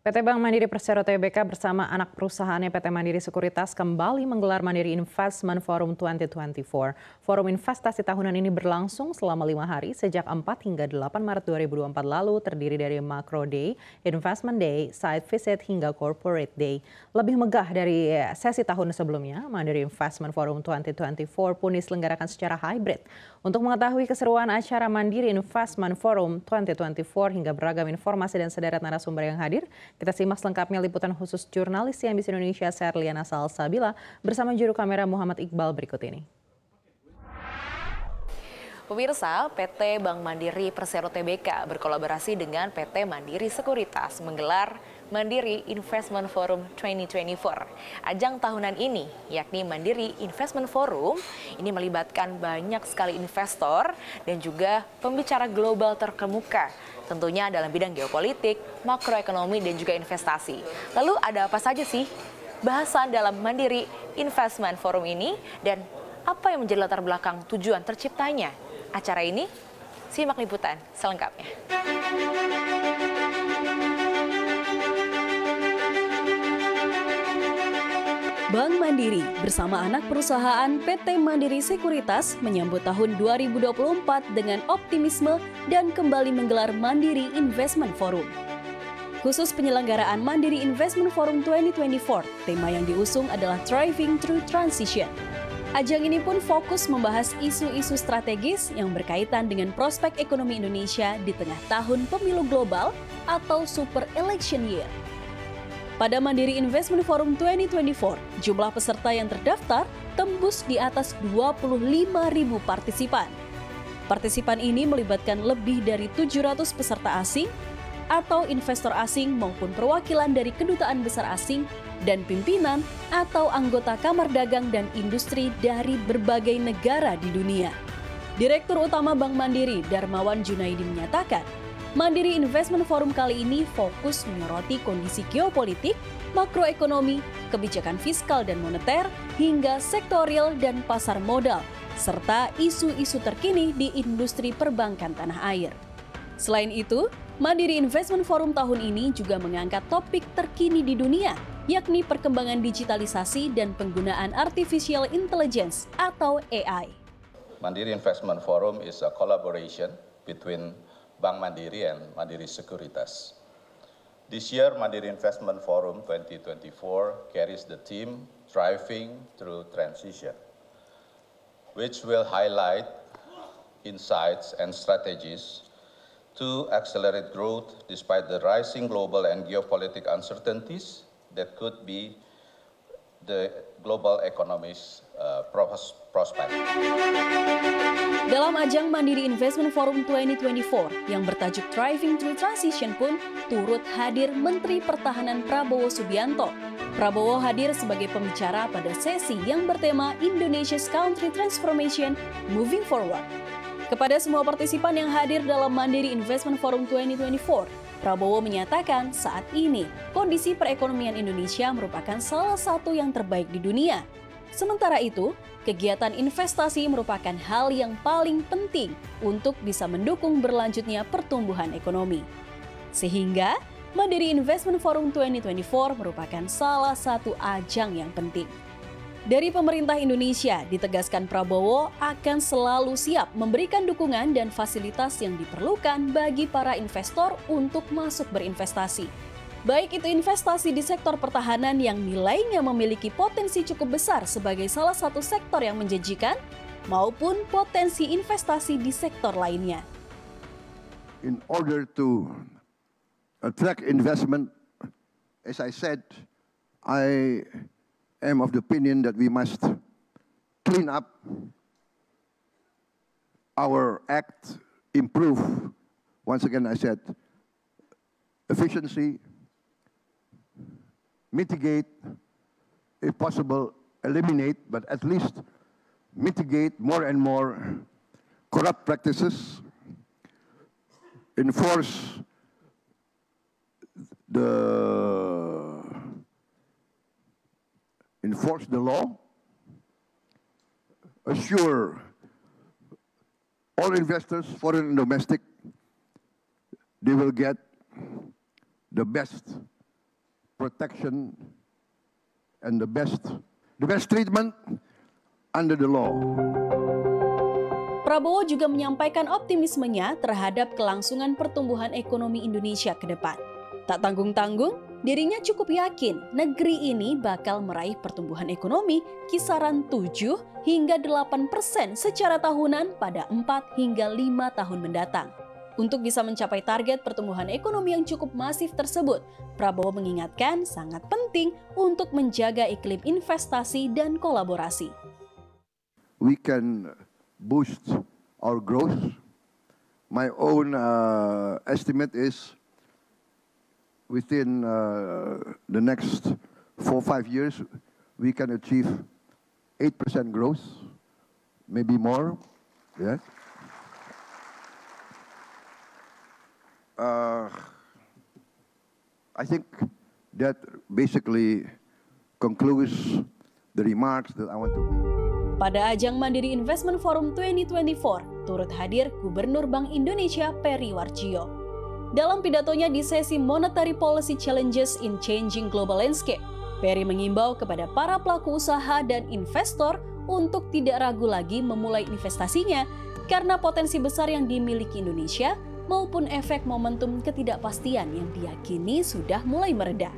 PT Bank Mandiri Persero Tbk bersama anak perusahaannya PT Mandiri Sekuritas kembali menggelar Mandiri Investment Forum 2024. Forum investasi tahunan ini berlangsung selama 5 hari sejak 4 hingga 8 Maret 2024 lalu, terdiri dari Macro Day, Investment Day, Site Visit hingga Corporate Day. Lebih megah dari sesi tahun sebelumnya, Mandiri Investment Forum 2024 pun diselenggarakan secara hybrid. Untuk mengetahui keseruan acara Mandiri Investment Forum 2024 hingga beragam informasi dan sederet narasumber yang hadir, kita simak selengkapnya liputan khusus jurnalis CNBC Indonesia Serliana Salsabila bersama juru kamera Muhammad Iqbal berikut ini. Pemirsa, PT Bank Mandiri Persero Tbk berkolaborasi dengan PT Mandiri Sekuritas menggelar Mandiri Investment Forum 2024. Ajang tahunan ini, yakni Mandiri Investment Forum, ini melibatkan banyak sekali investor dan juga pembicara global terkemuka, tentunya dalam bidang geopolitik, makroekonomi, dan juga investasi. Lalu ada apa saja sih bahasan dalam Mandiri Investment Forum ini dan apa yang menjadi latar belakang tujuan terciptanya acara ini? Simak liputan selengkapnya. Bank Mandiri bersama anak perusahaan PT Mandiri Sekuritas menyambut tahun 2024 dengan optimisme dan kembali menggelar Mandiri Investment Forum. Khusus penyelenggaraan Mandiri Investment Forum 2024, tema yang diusung adalah Thriving Through Transition. Ajang ini pun fokus membahas isu-isu strategis yang berkaitan dengan prospek ekonomi Indonesia di tengah tahun pemilu global atau Super Election Year. Pada Mandiri Investment Forum 2024, jumlah peserta yang terdaftar tembus di atas 25.000 partisipan. Partisipan ini melibatkan lebih dari 700 peserta asing atau investor asing maupun perwakilan dari kedutaan besar asing dan pimpinan atau anggota Kamar Dagang dan Industri dari berbagai negara di dunia. Direktur Utama Bank Mandiri, Darmawan Junaidi menyatakan, Mandiri Investment Forum kali ini fokus menyoroti kondisi geopolitik, makroekonomi, kebijakan fiskal dan moneter, hingga sektorial dan pasar modal, serta isu-isu terkini di industri perbankan tanah air. Selain itu, Mandiri Investment Forum tahun ini juga mengangkat topik terkini di dunia, yakni perkembangan digitalisasi dan penggunaan artificial intelligence atau AI. Mandiri Investment Forum is a collaboration between Bank Mandiri and Mandiri Sekuritas. This year, Mandiri Investment Forum 2024 carries the theme Thriving Through Transition, which will highlight insights and strategies to accelerate growth despite the rising global and geopolitical uncertainties that could be the global economy's prospect. Dalam ajang Mandiri Investment Forum 2024 yang bertajuk Thriving Through Transition pun turut hadir Menteri Pertahanan Prabowo Subianto. Prabowo hadir sebagai pembicara pada sesi yang bertema Indonesia's Country Transformation Moving Forward. Kepada semua partisipan yang hadir dalam Mandiri Investment Forum 2024, Prabowo menyatakan saat ini kondisi perekonomian Indonesia merupakan salah satu yang terbaik di dunia. Sementara itu, kegiatan investasi merupakan hal yang paling penting untuk bisa mendukung berlanjutnya pertumbuhan ekonomi. Sehingga, Mandiri Investment Forum 2024 merupakan salah satu ajang yang penting. Dari pemerintah Indonesia, ditegaskan Prabowo akan selalu siap memberikan dukungan dan fasilitas yang diperlukan bagi para investor untuk masuk berinvestasi. Baik itu investasi di sektor pertahanan yang nilainya memiliki potensi cukup besar sebagai salah satu sektor yang menjanjikan, maupun potensi investasi di sektor lainnya. In order to attract investment, as I said, I am of the opinion that we must clean up our act, improve, once again I said, efficiency, mitigate, if possible, eliminate, but at least mitigate more and more corrupt practices, enforce the law, assure all investors, foreign and domestic, they will get the best protection and the best treatment under the law. Prabowo juga menyampaikan optimismenya terhadap kelangsungan pertumbuhan ekonomi Indonesia ke depan. Tak tanggung-tanggung, dirinya cukup yakin negeri ini bakal meraih pertumbuhan ekonomi kisaran 7 hingga 8% secara tahunan pada 4 hingga 5 tahun mendatang. Untuk bisa mencapai target pertumbuhan ekonomi yang cukup masif tersebut, Prabowo mengingatkan sangat penting untuk menjaga iklim investasi dan kolaborasi. We can boost our growth. My own estimate is within the next 4-5 years, we can achieve 8% growth, maybe more. Yeah. I think that basically concludes the remarks that I want to make. Pada ajang Mandiri Investment Forum 2024, turut hadir Gubernur Bank Indonesia Peri Warjio. Dalam pidatonya di sesi Monetary Policy Challenges in Changing Global Landscape, Peri mengimbau kepada para pelaku usaha dan investor untuk tidak ragu lagi memulai investasinya karena potensi besar yang dimiliki Indonesia maupun efek momentum ketidakpastian yang diyakini sudah mulai mereda.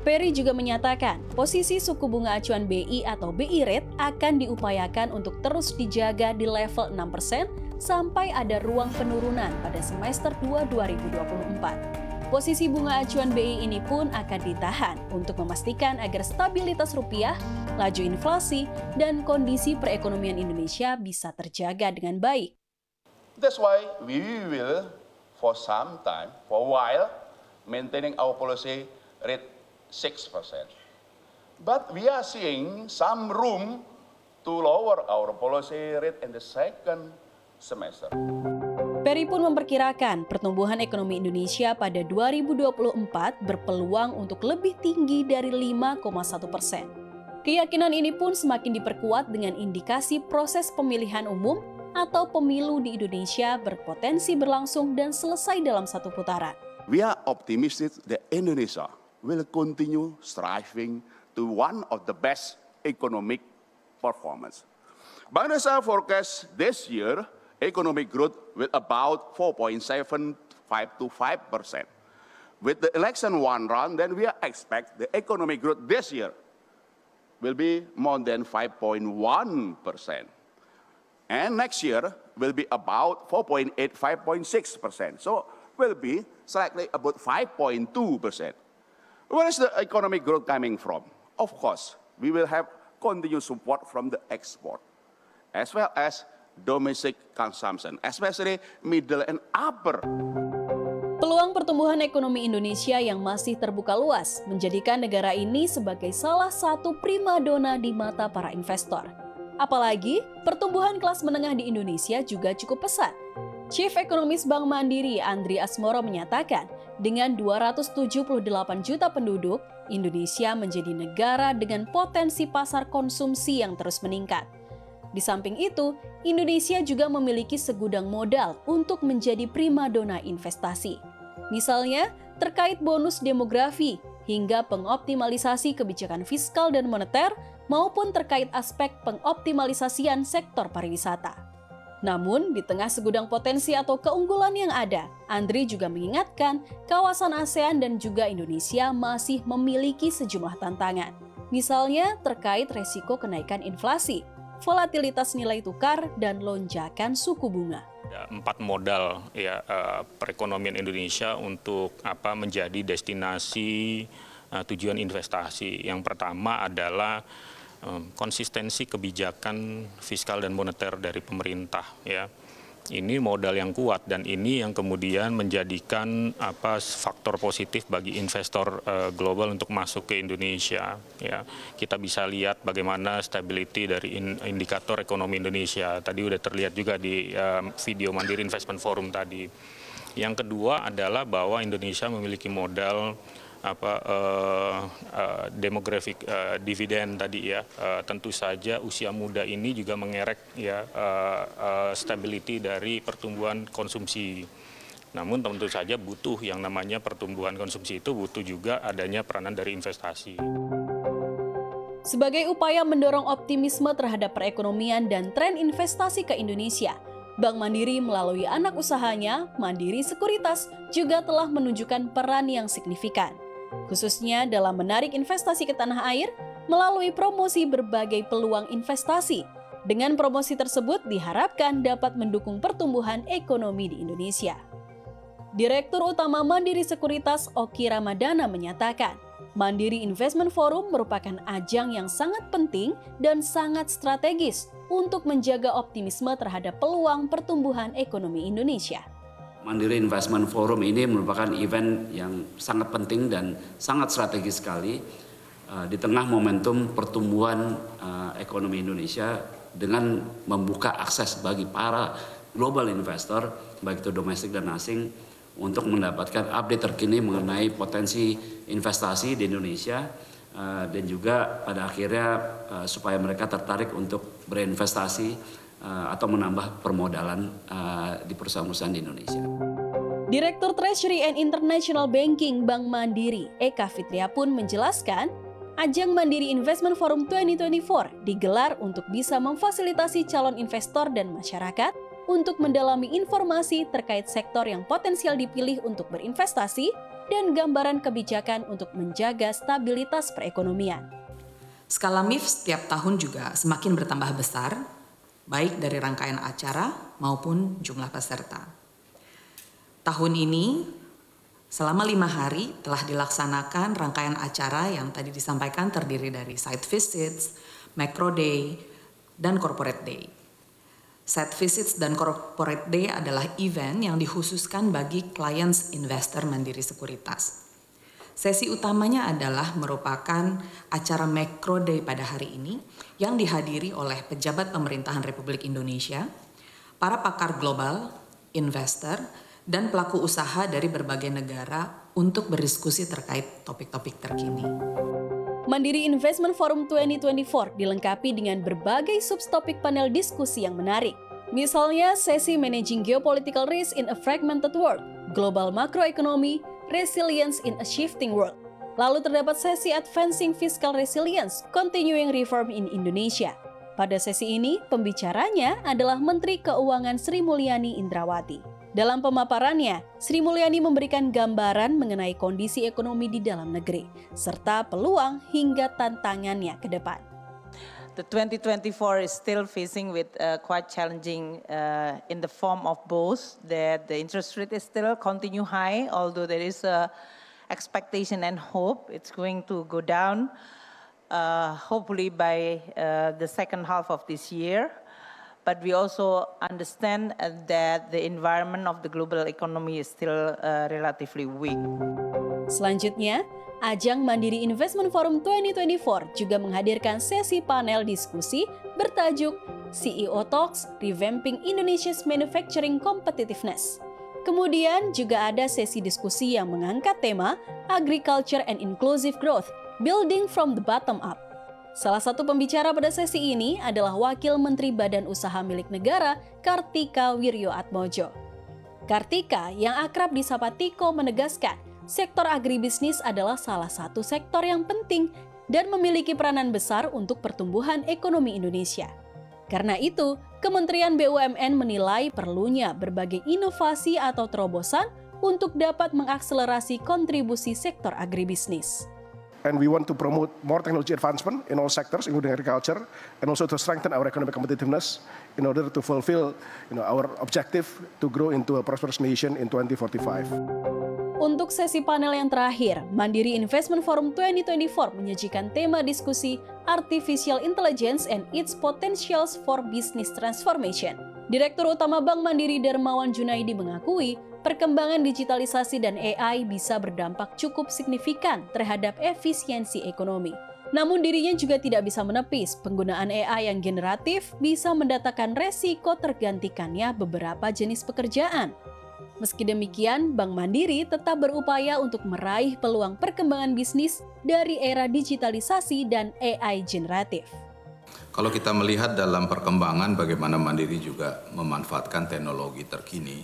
Peri juga menyatakan posisi suku bunga acuan BI atau BI rate akan diupayakan untuk terus dijaga di level 6% sampai ada ruang penurunan pada semester 2 2024. Posisi bunga acuan BI ini pun akan ditahan untuk memastikan agar stabilitas rupiah, laju inflasi, dan kondisi perekonomian Indonesia bisa terjaga dengan baik. That's why we will, for some time, for a while, maintaining our policy rate 6%. But we are seeing some room to lower our policy rate in the second semester. Peri pun memperkirakan pertumbuhan ekonomi Indonesia pada 2024 berpeluang untuk lebih tinggi dari 5,1%. Keyakinan ini pun semakin diperkuat dengan indikasi proses pemilihan umum atau pemilu di Indonesia berpotensi berlangsung dan selesai dalam satu putaran. We are optimistic that Indonesia will continue striving to one of the best economic performance. Bank Indonesia forecast this year economic growth with about 4.75 to 5%. With the election one round, then we expect the economic growth this year will be more than 5.1%. And next year will be about 4.8, 5.6%. So will be slightly about 5.2%. Where is the economic growth coming from? Of course, we will have continued support from the export, as well as domestic consumption, especially middle and upper. Peluang pertumbuhan ekonomi Indonesia yang masih terbuka luas menjadikan negara ini sebagai salah satu primadona di mata para investor. Apalagi, pertumbuhan kelas menengah di Indonesia juga cukup pesat. Chief Ekonomis Bank Mandiri Andri Asmoro menyatakan, dengan 278 juta penduduk, Indonesia menjadi negara dengan potensi pasar konsumsi yang terus meningkat. Di samping itu, Indonesia juga memiliki segudang modal untuk menjadi primadona investasi. Misalnya, terkait bonus demografi, hingga pengoptimalisasi kebijakan fiskal dan moneter, maupun terkait aspek pengoptimalisasian sektor pariwisata. Namun, di tengah segudang potensi atau keunggulan yang ada, Andri juga mengingatkan kawasan ASEAN dan juga Indonesia masih memiliki sejumlah tantangan. Misalnya terkait resiko kenaikan inflasi, volatilitas nilai tukar, dan lonjakan suku bunga. Ada 4 modal ya perekonomian Indonesia untuk menjadi destinasi tujuan investasi. Yang pertama adalah konsistensi kebijakan fiskal dan moneter dari pemerintah ya. Ini modal yang kuat dan ini yang kemudian menjadikan faktor positif bagi investor global untuk masuk ke Indonesia ya. Kita bisa lihat bagaimana stability dari indikator ekonomi Indonesia. Tadi udah terlihat juga di video Mandiri Investment Forum tadi. Yang kedua adalah bahwa Indonesia memiliki modal demographic dividen tadi ya. Tentu saja usia muda ini juga mengerek ya stability dari pertumbuhan konsumsi. Namun tentu saja butuh yang namanya pertumbuhan konsumsi itu butuh juga adanya peranan dari investasi. Sebagai upaya mendorong optimisme terhadap perekonomian dan tren investasi ke Indonesia, Bank Mandiri melalui anak usahanya, Mandiri Sekuritas, juga telah menunjukkan peran yang signifikan, khususnya dalam menarik investasi ke tanah air melalui promosi berbagai peluang investasi. Dengan promosi tersebut diharapkan dapat mendukung pertumbuhan ekonomi di Indonesia. Direktur Utama Mandiri Sekuritas Oki Ramadana menyatakan, Mandiri Investment Forum merupakan ajang yang sangat penting dan sangat strategis untuk menjaga optimisme terhadap peluang pertumbuhan ekonomi Indonesia. Mandiri Investment Forum ini merupakan event yang sangat penting dan sangat strategis sekali di tengah momentum pertumbuhan ekonomi Indonesia dengan membuka akses bagi para global investor, baik itu domestik dan asing, untuk mendapatkan update terkini mengenai potensi investasi di Indonesia dan juga pada akhirnya supaya mereka tertarik untuk berinvestasi atau menambah permodalan di perusahaan-perusahaan di Indonesia. Direktur Treasury and International Banking Bank Mandiri, Eka Fitria pun menjelaskan, ajang Mandiri Investment Forum 2024 digelar untuk bisa memfasilitasi calon investor dan masyarakat untuk mendalami informasi terkait sektor yang potensial dipilih untuk berinvestasi dan gambaran kebijakan untuk menjaga stabilitas perekonomian. Skala MIF setiap tahun juga semakin bertambah besar, baik dari rangkaian acara maupun jumlah peserta. Tahun ini, selama 5 hari telah dilaksanakan rangkaian acara yang tadi disampaikan terdiri dari site visits, macro day, dan corporate day. Site visits dan corporate day adalah event yang dikhususkan bagi clients investor Mandiri Sekuritas. Sesi utamanya adalah merupakan acara macro day pada hari ini yang dihadiri oleh pejabat pemerintahan Republik Indonesia, para pakar global, investor, dan pelaku usaha dari berbagai negara untuk berdiskusi terkait topik-topik terkini. Mandiri Investment Forum 2024 dilengkapi dengan berbagai subtopik panel diskusi yang menarik. Misalnya sesi Managing Geopolitical Risk in a Fragmented World, Global Macroeconomy, Resilience in a Shifting World. Lalu terdapat sesi Advancing Fiscal Resilience, Continuing Reform in Indonesia. Pada sesi ini, pembicaranya adalah Menteri Keuangan Sri Mulyani Indrawati. Dalam pemaparannya, Sri Mulyani memberikan gambaran mengenai kondisi ekonomi di dalam negeri, serta peluang hingga tantangannya ke depan. The 2024 is still facing with quite challenging in the form of both that the interest rate is still continue high, although there is a expectation and hope it's going to go down, hopefully by the second half of this year. But we also understand that the environment of the global economy is still relatively weak. Selanjutnya, ajang Mandiri Investment Forum 2024 juga menghadirkan sesi panel diskusi bertajuk CEO Talks Revamping Indonesia's Manufacturing Competitiveness. Kemudian juga ada sesi diskusi yang mengangkat tema Agriculture and Inclusive Growth, Building from the Bottom Up. Salah satu pembicara pada sesi ini adalah Wakil Menteri Badan Usaha Milik Negara, Kartika Wirjoatmojo. Kartika, yang akrab disapa Tiko, menegaskan sektor agribisnis adalah salah satu sektor yang penting dan memiliki peranan besar untuk pertumbuhan ekonomi Indonesia. Karena itu, Kementerian BUMN menilai perlunya berbagai inovasi atau terobosan untuk dapat mengakselerasi kontribusi sektor agribisnis. And we want to promote more technology advancement in all sectors, including agriculture, and also to strengthen our economic competitiveness in order to fulfill, our objective to grow into a prosperous nation in 2045. Untuk sesi panel yang terakhir, Mandiri Investment Forum 2024 menyajikan tema diskusi Artificial Intelligence and its Potentials for Business Transformation. Direktur Utama Bank Mandiri Darmawan Junaidi mengakui perkembangan digitalisasi dan AI bisa berdampak cukup signifikan terhadap efisiensi ekonomi. Namun dirinya juga tidak bisa menepis penggunaan AI yang generatif bisa mendatangkan resiko tergantikannya beberapa jenis pekerjaan. Meski demikian, Bank Mandiri tetap berupaya untuk meraih peluang perkembangan bisnis dari era digitalisasi dan AI generatif. Kalau kita melihat dalam perkembangan bagaimana Mandiri juga memanfaatkan teknologi terkini,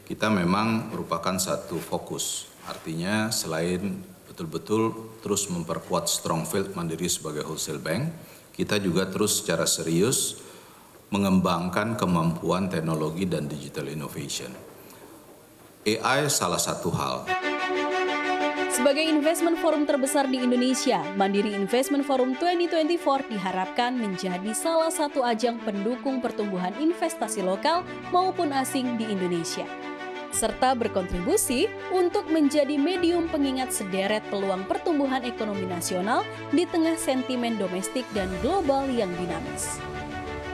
kita memang merupakan satu fokus. Artinya selain betul-betul terus memperkuat Strongfield Mandiri sebagai wholesale bank, kita juga terus secara serius mengembangkan kemampuan teknologi dan digital innovation. AI salah satu hal. Sebagai investment forum terbesar di Indonesia, Mandiri Investment Forum 2024 diharapkan menjadi salah satu ajang pendukung pertumbuhan investasi lokal maupun asing di Indonesia, serta berkontribusi untuk menjadi medium pengingat sederet peluang pertumbuhan ekonomi nasional di tengah sentimen domestik dan global yang dinamis.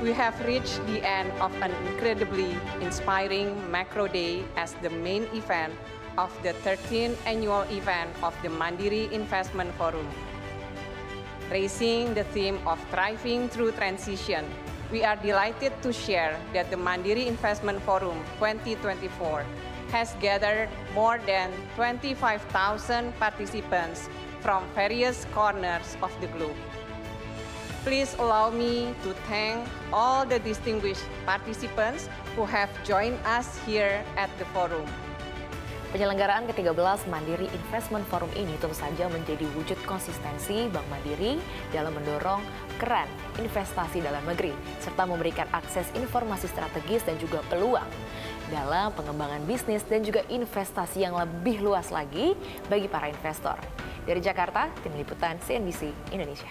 We have reached the end of an incredibly inspiring Macro Day as the main event of the 13th annual event of the Mandiri Investment Forum. Raising the theme of thriving through transition, we are delighted to share that the Mandiri Investment Forum 2024 has gathered more than 25,000 participants from various corners of the globe. Please allow me to thank all the distinguished participants who have joined us here at the forum. Penyelenggaraan ke-13 Mandiri Investment Forum ini tentu saja menjadi wujud konsistensi Bank Mandiri dalam mendorong keran investasi dalam negeri, serta memberikan akses informasi strategis dan juga peluang dalam pengembangan bisnis dan juga investasi yang lebih luas lagi bagi para investor. Dari Jakarta, Tim Liputan CNBC Indonesia.